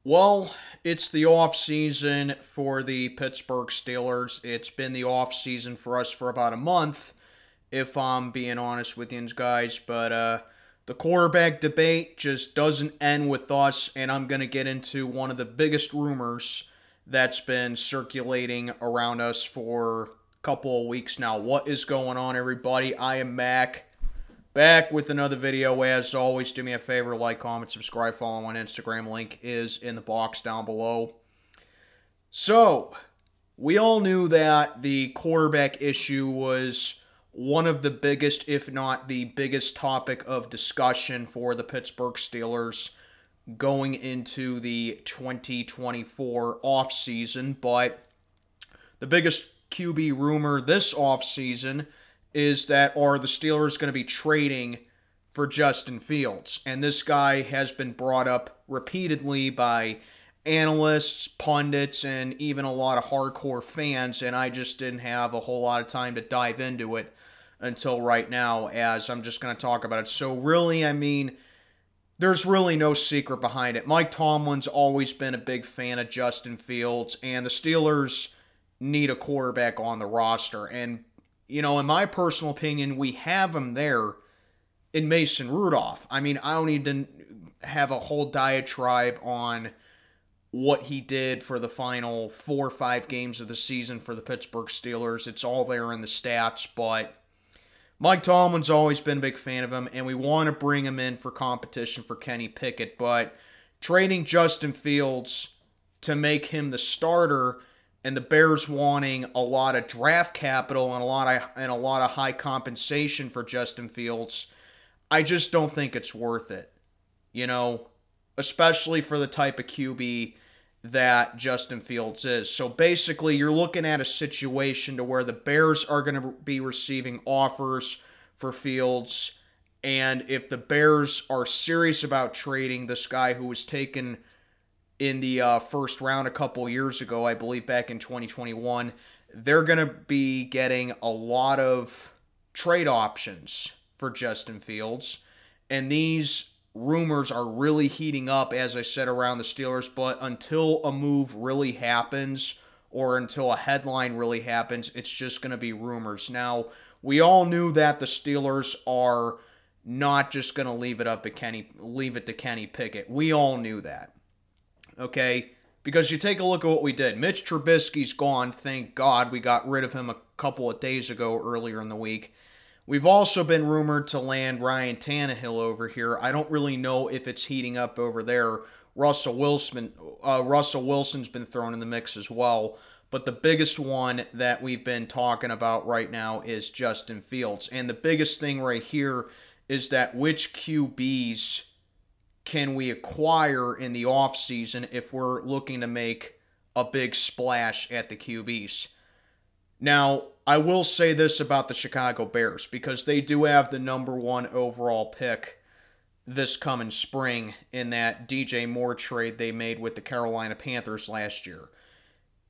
Well, it's the off season for the Pittsburgh Steelers. It's been the off season for us for about a month, if I'm being honest with you guys. But the quarterback debate just doesn't end with us, and I'm going to get into one of the biggest rumors that's been circulating around us for a couple of weeks now. What is going on, everybody? I am Mac. Back with another video. As always, do me a favor, like, comment, subscribe, follow on Instagram. Link is in the box down below. So, we all knew that the quarterback issue was one of the biggest, if not the biggest topic of discussion for the Pittsburgh Steelers going into the 2024 offseason. But the biggest QB rumor this offseason is that are the Steelers going to be trading for Justin Fields? And this guy has been brought up repeatedly by analysts, pundits, and even a lot of hardcore fans, and I just didn't have a whole lot of time to dive into it until right now, as I'm just going to talk about it. So really, I mean, there's really no secret behind it. Mike Tomlin's always been a big fan of Justin Fields, and the Steelers need a quarterback on the roster. And you know, in my personal opinion, we have him there in Mason Rudolph. I mean, I don't need to have a whole diatribe on what he did for the final 4 or 5 games of the season for the Pittsburgh Steelers. It's all there in the stats, but Mike Tomlin's always been a big fan of him, and we want to bring him in for competition for Kenny Pickett. But trading Justin Fields to make him the starter, and the Bears wanting a lot of draft capital and a lot of high compensation for Justin Fields, I just don't think it's worth it. You know, especially for the type of QB that Justin Fields is. So basically, you're looking at a situation to where the Bears are going to be receiving offers for Fields, and if the Bears are serious about trading this guy who was taken in the first round a couple years ago, I believe back in 2021, they're going to be getting a lot of trade options for Justin Fields. And these rumors are really heating up, as I said, around the Steelers. But until a move really happens, or until a headline really happens, it's just going to be rumors. Now, we all knew that the Steelers are not just going to leave it to Kenny Pickett. We all knew that. Okay, because you take a look at what we did. Mitch Trubisky's gone, thank God. We got rid of him a couple of days ago earlier in the week. We've also been rumored to land Ryan Tannehill over here. I don't really know if it's heating up over there. Russell Wilson's been thrown in the mix as well. But the biggest one that we've been talking about right now is Justin Fields. And the biggest thing right here is that which QBs can we acquire in the offseason if we're looking to make a big splash at the QBs. Now, I will say this about the Chicago Bears, because they do have the #1 overall pick this coming spring in that DJ Moore trade they made with the Carolina Panthers last year.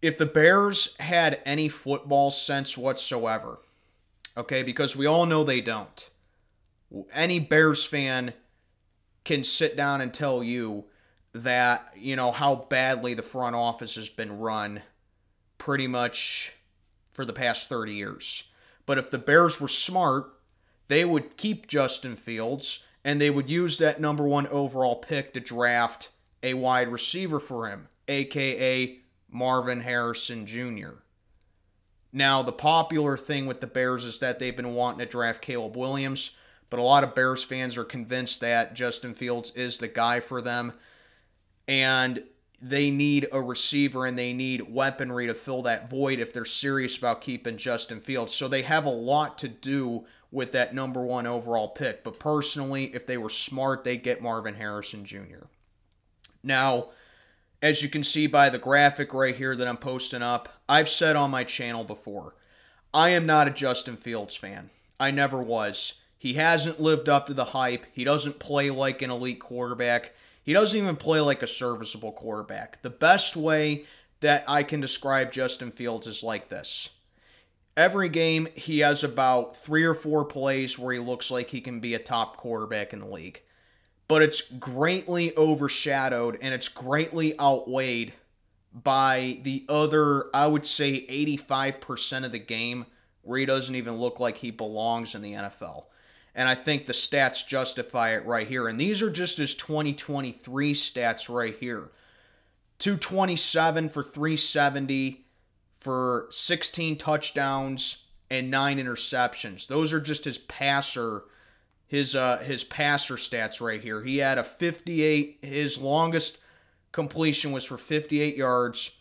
If the Bears had any football sense whatsoever, okay, because we all know they don't, any Bears fan can sit down and tell you that, you know, how badly the front office has been run pretty much for the past 30 years. But if the Bears were smart, they would keep Justin Fields, and they would use that #1 overall pick to draft a wide receiver for him, a.k.a. Marvin Harrison Jr. Now, the popular thing with the Bears is that they've been wanting to draft Caleb Williams, but a lot of Bears fans are convinced that Justin Fields is the guy for them. And they need a receiver and they need weaponry to fill that void if they're serious about keeping Justin Fields. So they have a lot to do with that #1 overall pick. But personally, if they were smart, they'd get Marvin Harrison Jr. Now, as you can see by the graphic right here that I'm posting up, I've said on my channel before, I am not a Justin Fields fan. I never was. He hasn't lived up to the hype. He doesn't play like an elite quarterback. He doesn't even play like a serviceable quarterback. The best way that I can describe Justin Fields is like this. Every game, he has about 3 or 4 plays where he looks like he can be a top quarterback in the league. but it's greatly overshadowed and it's greatly outweighed by the other, I would say 85% of the game where he doesn't even look like he belongs in the NFL. And I think the stats justify it right here. And these are just his 2023 stats right here. 227 for 370 for 16 touchdowns and 9 interceptions. Those are just his passer stats right here. He had a 58, his longest completion was for 58 yards,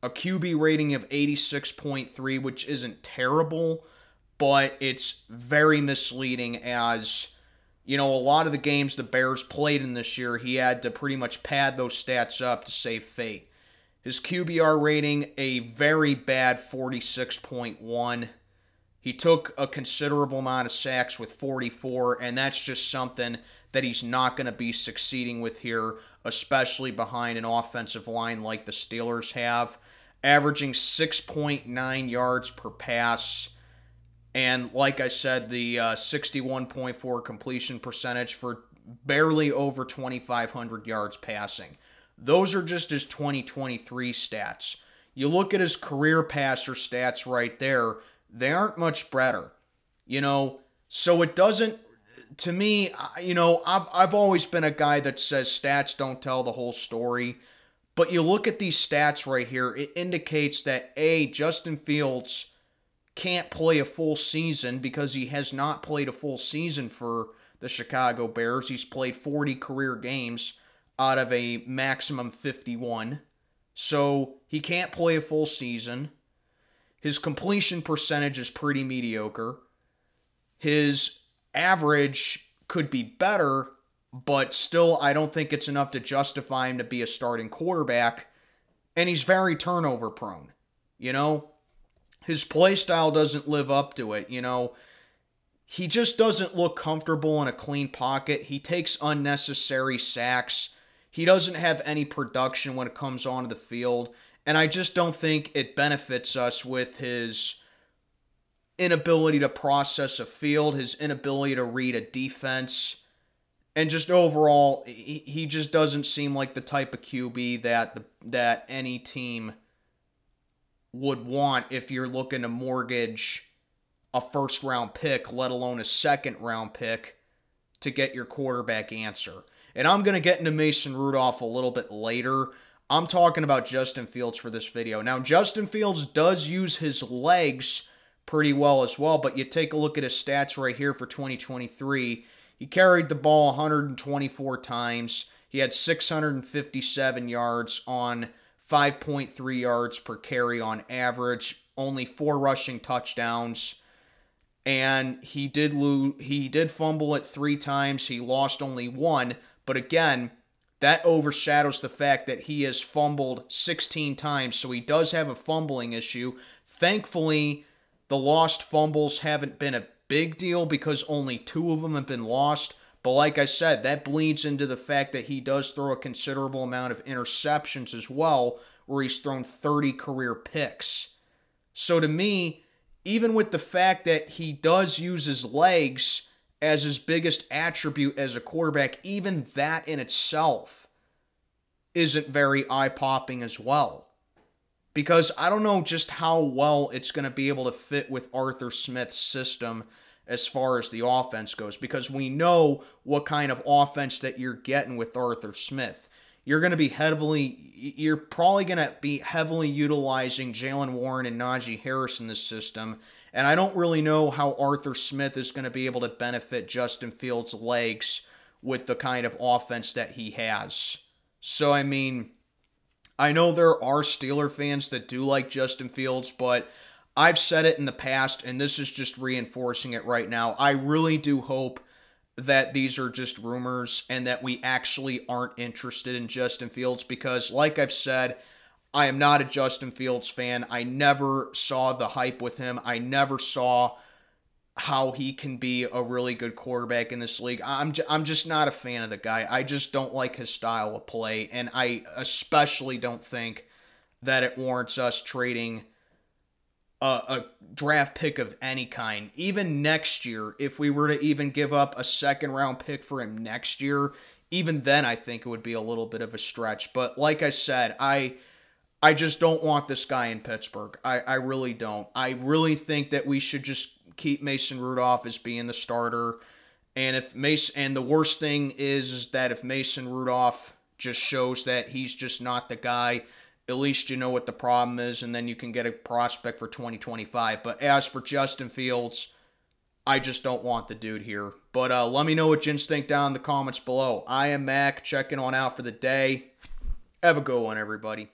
a QB rating of 86.3, which isn't terrible, but it's very misleading as, you know, a lot of the games the Bears played in this year, he had to pretty much pad those stats up to save fate. His QBR rating, a very bad 46.1. He took a considerable amount of sacks with 44, and that's just something that he's not going to be succeeding with here, especially behind an offensive line like the Steelers have, averaging 6.9 yards per pass. And like I said, the 61.4 completion percentage for barely over 2,500 yards passing. Those are just his 2023 stats. You look at his career passer stats right there, they aren't much better. You know, so it doesn't, to me, you know, I've always been a guy that says stats don't tell the whole story. But you look at these stats right here, it indicates that, A, Justin Fields can't play a full season because he has not played a full season for the Chicago Bears. He's played 40 career games out of a maximum 51. So he can't play a full season. His completion percentage is pretty mediocre. His average could be better, but still I don't think it's enough to justify him to be a starting quarterback. And he's very turnover prone, you know? His play style doesn't live up to it, you know? He just doesn't look comfortable in a clean pocket. He takes unnecessary sacks. He doesn't have any production when it comes onto the field. And I just don't think it benefits us with his inability to process a field, his inability to read a defense, and just overall, he just doesn't seem like the type of QB that any team would want if you're looking to mortgage a first-round pick, let alone a second-round pick, to get your quarterback answer. And I'm going to get into Mason Rudolph a little bit later. I'm talking about Justin Fields for this video. Now, Justin Fields does use his legs pretty well as well, but you take a look at his stats right here for 2023. He carried the ball 124 times. He had 657 yards on 5.3 yards per carry on average, only 4 rushing touchdowns. And he did fumble it 3 times. He lost only 1, but again, that overshadows the fact that he has fumbled 16 times, so he does have a fumbling issue. Thankfully, the lost fumbles haven't been a big deal because only 2 of them have been lost. But like I said, that bleeds into the fact that he does throw a considerable amount of interceptions as well, where he's thrown 30 career picks. So to me, even with the fact that he does use his legs as his biggest attribute as a quarterback, even that in itself isn't very eye-popping as well. Because I don't know just how well it's going to be able to fit with Arthur Smith's system as far as the offense goes. Because we know what kind of offense that you're getting with Arthur Smith. You're probably going to be heavily utilizing Jaylen Warren and Najee Harris in this system. And I don't really know how Arthur Smith is going to be able to benefit Justin Fields' legs with the kind of offense that he has. So, I mean, I know there are Steeler fans that do like Justin Fields, but I've said it in the past, and this is just reinforcing it right now. I really do hope that these are just rumors and that we actually aren't interested in Justin Fields because, like I've said, I am not a Justin Fields fan. I never saw the hype with him. I never saw how he can be a really good quarterback in this league. I'm just not a fan of the guy. I just don't like his style of play, and I especially don't think that it warrants us trading a draft pick of any kind. Even next year, if we were to even give up a second-round pick for him next year, even then I think it would be a little bit of a stretch. But like I said, I just don't want this guy in Pittsburgh. I really don't. I really think that we should just keep Mason Rudolph as being the starter. And the worst thing is that if Mason Rudolph just shows that he's just not the guy, at least you know what the problem is, and then you can get a prospect for 2025. But as for Justin Fields, I just don't want the dude here. But let me know what you think down in the comments below. I am Mac, checking on out for the day. Have a good one, everybody.